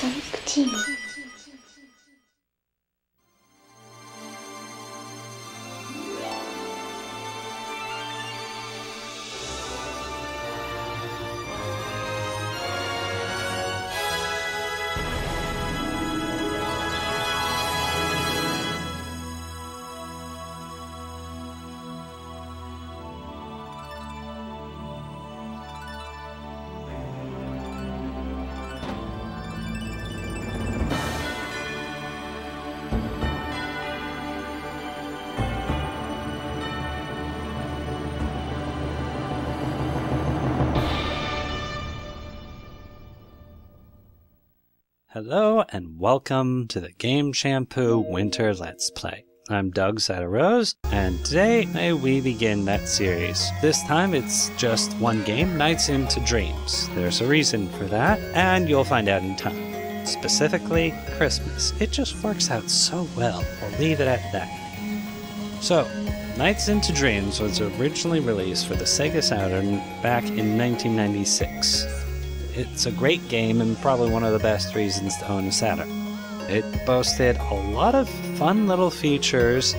Sonic Team. Hello and welcome to the GameShampoo Winter Let's Play. I'm Doug Zidarose, and today we begin that series. This time it's just one game, Nights into Dreams. There's a reason for that, and you'll find out in time. Specifically, Christmas. It just works out so well. We'll leave it at that. So, Nights into Dreams was originally released for the Sega Saturn back in 1996. It's a great game and probably one of the best reasons to own a Saturn. It boasted a lot of fun little features,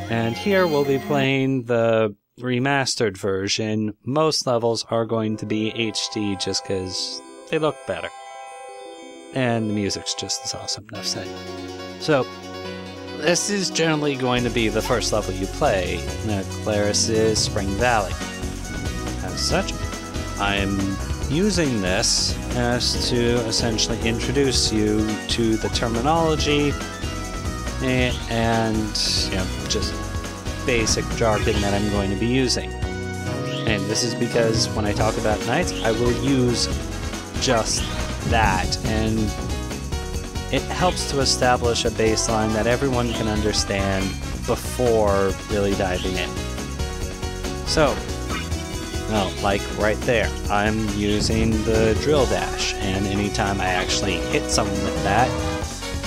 and here we'll be playing the remastered version. Most levels are going to be HD just because they look better. And the music's just as awesome, enough said. So, this is generally going to be the first level you play. Claris's Spring Valley. As such, I'm using this as to essentially introduce you to the terminology and just basic jargon that I'm going to be using. And this is because when I talk about Nights, I will use just that, and it helps to establish a baseline that everyone can understand before really diving in. So, well, like right there, I'm using the drill dash, and anytime I actually hit someone with that,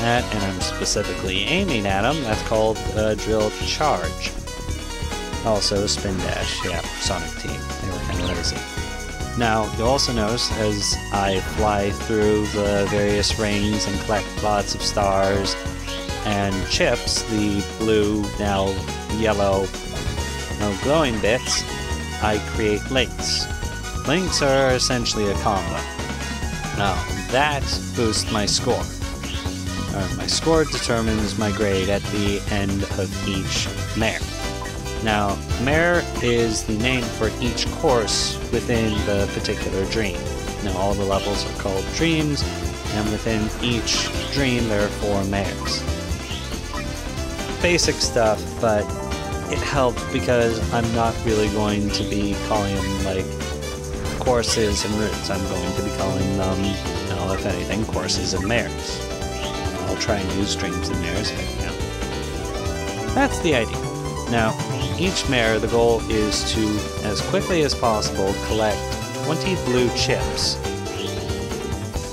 and I'm specifically aiming at them, that's called a drill charge. Also, spin dash, yeah, Sonic Team, they were kind of lazy. Now, you'll also notice as I fly through the various rings and collect lots of stars and chips, the blue, now yellow, glowing bits, I create links. Links are essentially a combo. Now, that boosts my score. My score determines my grade at the end of each mare. Now, mare is the name for each course within the particular dream. Now, all the levels are called dreams, and within each dream there are 4 mares. Basic stuff, but it helped because I'm not really going to be calling them like courses and routes. I'm going to be calling them, if anything, courses and mares. I'll try and use streams and mares, but that's the idea. Now, each mare, the goal is to, as quickly as possible, collect 20 blue chips.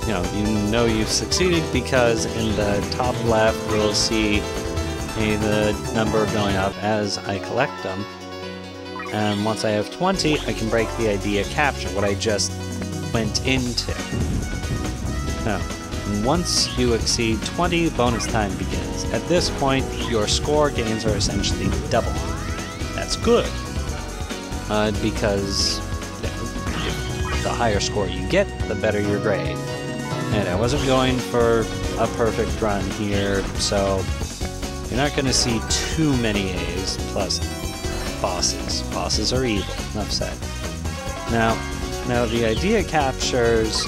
You know you've succeeded because in the top left you'll see the number going up as I collect them. And once I have 20, I can break the idea capture, what I just went into. Now, once you exceed 20, bonus time begins. At this point, your score gains are essentially double. That's good, because the higher score you get, the better your grade. And I wasn't going for a perfect run here, so you're not going to see too many A's, plus bosses. Bosses are evil, enough said. Now the idea captures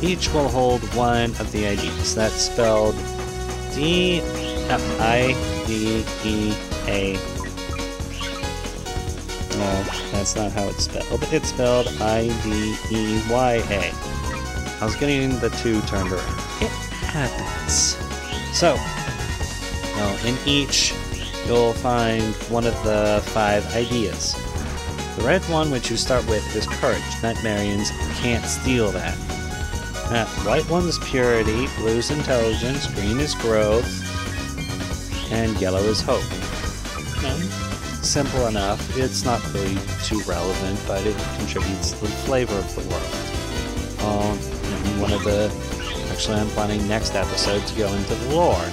each will hold one of the IDs. That's spelled D-I-D-E-A. No, that's not how it's spelled. It's spelled I-D-E-Y-A. I was getting the 2 turned around. It happens. So, in each, you'll find one of the 5 ideas. The red one, which you start with, is courage. Nightmarians can't steal that. White one's purity, blue's intelligence, green is growth, and yellow is hope. Simple enough. It's not really too relevant, but it contributes to the flavor of the world. One of the Actually, I'm planning next episode to go into the lore.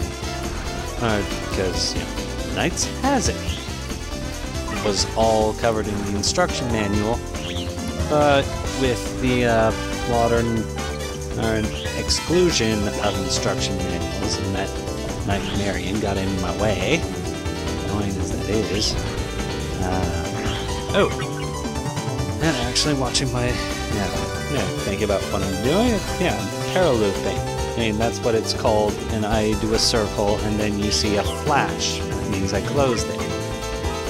Because, you know, NiGHTS has it. It was all covered in the instruction manual, but with the modern exclusion of instruction manuals, and that Nightmarian got in my way, annoying as that is. And actually watching my, think about what I'm doing. Paralooping. I mean, that's what it's called, and I do a circle, and then you see a flash. That means I closed it.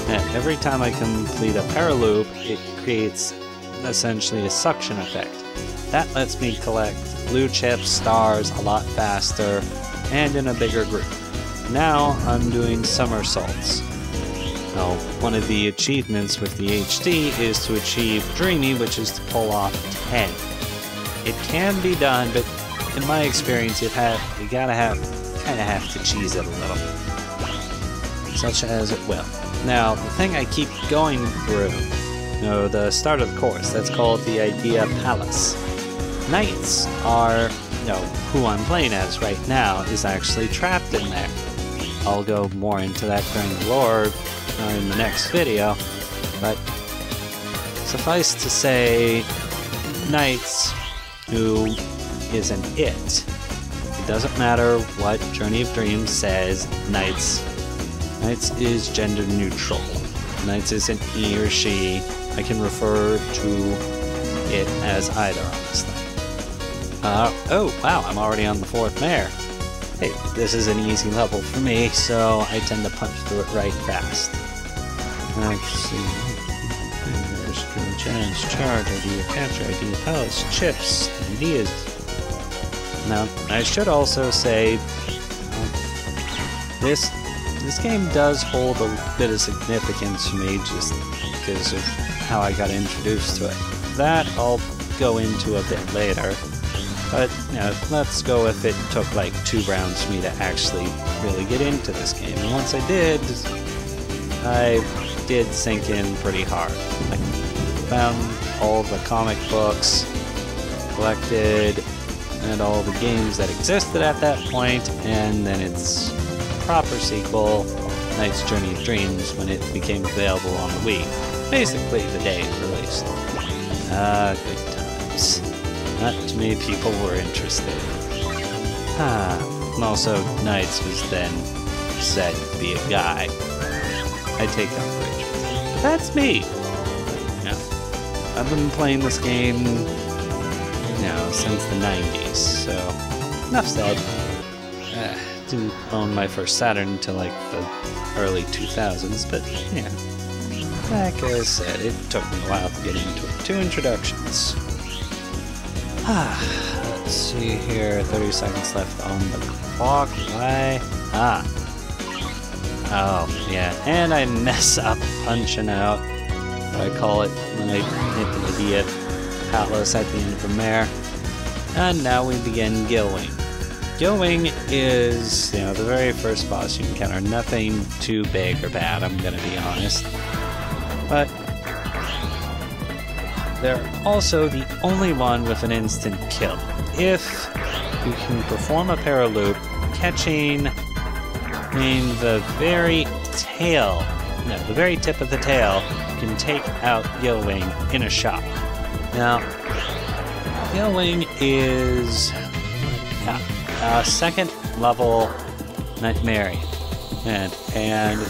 And every time I complete a paraloop, it creates essentially a suction effect. That lets me collect blue chips, stars a lot faster, and in a bigger group. Now I'm doing somersaults. Now, one of the achievements with the HD is to achieve Dreamy, which is to pull off 10. It can be done, but in my experience, you kind of have to cheese it a little, such as it will. Now, the thing I keep going through, the start of the course, that's called the Idea Palace. NiGHTS are, who I'm playing as right now is actually trapped in there. I'll go more into that during the lore in the next video, but suffice to say, NiGHTS, who is an it. It doesn't matter what Journey of Dreams says, NiGHTS is gender neutral. NiGHTS isn't he or she. I can refer to it as either, honestly. Oh wow, I'm already on the 4th mare. Hey, this is an easy level for me, so I tend to punch through it right fast. Let's see. There's chance, charge, idea, capture, idea, palace, chips, ideas. Now, I should also say, this game does hold a bit of significance for me just because of how I got introduced to it. That I'll go into a bit later. But, let's go with it took like 2 rounds for me to actually really get into this game. And once I did sink in pretty hard. I found all the comic books, collected, and all the games that existed at that point, and then its proper sequel, NiGHTS Journey of Dreams, when it became available on the Wii. Basically the day it released. Good times. Not too many people were interested. And also, NiGHTS was then said to be a guy. I take umbrage. But that's me! I've been playing this game, since the 90s, so enough said. Didn't own my first Saturn until like the early 2000s, but like I said, it took me a while to get into it. 2 introductions. Let's see here, 30 seconds left on the clock. Why? Oh, yeah, and I mess up punching out, what I call it, when I hit the Idea Palace at the end of the mare. And now we begin Gilwing. Gilwing is, the very first boss you encounter. Nothing too big or bad, I'm gonna be honest. But they're also the only one with an instant kill. If you can perform a paraloop, catching the very tail, the very tip of the tail, you can take out Gilwing in a shot. Now, Gilwing is a 2nd level Nightmarian, and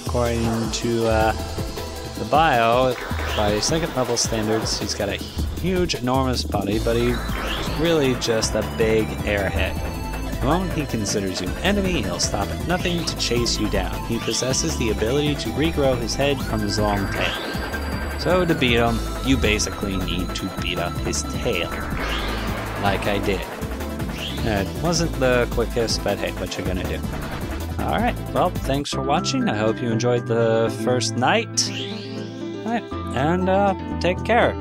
according to the bio, by 2nd level standards, he's got a huge, enormous body, but he's really just a big airhead. The moment he considers you an enemy, he'll stop at nothing to chase you down. He possesses the ability to regrow his head from his long tail. So to beat him, you basically need to beat up his tail. Like I did. It wasn't the quickest, but hey, what you gonna do? Alright, well, thanks for watching. I hope you enjoyed the first night. Alright, and take care.